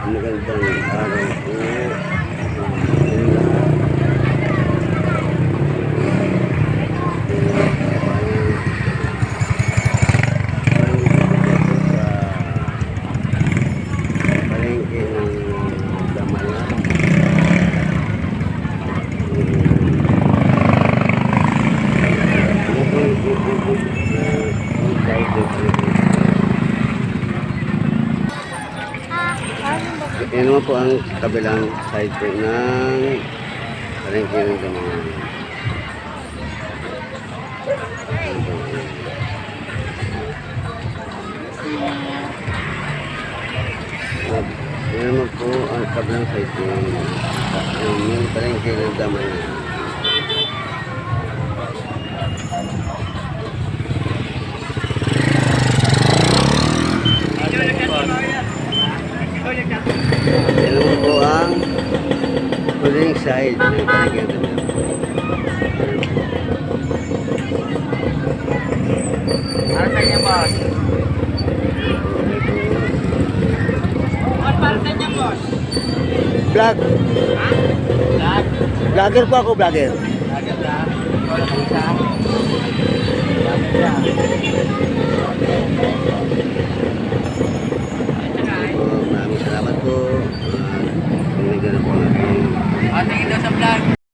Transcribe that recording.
Magandang araw po. Palengke ng Damayan. Yan naman po ang kabilang side po ng palengke ng Damayan. Yan naman po ang kabilang side po ng palengke ng Damayan. Yan naman po ang huling side ng palengke ng Damayan. Ano sa inyo, boss? What para sa inyo, boss? Vlog. Ha? Vlog? Vlogger po ako, vlogger. Vlogger lang. Wala kang isa. Vlogger lang.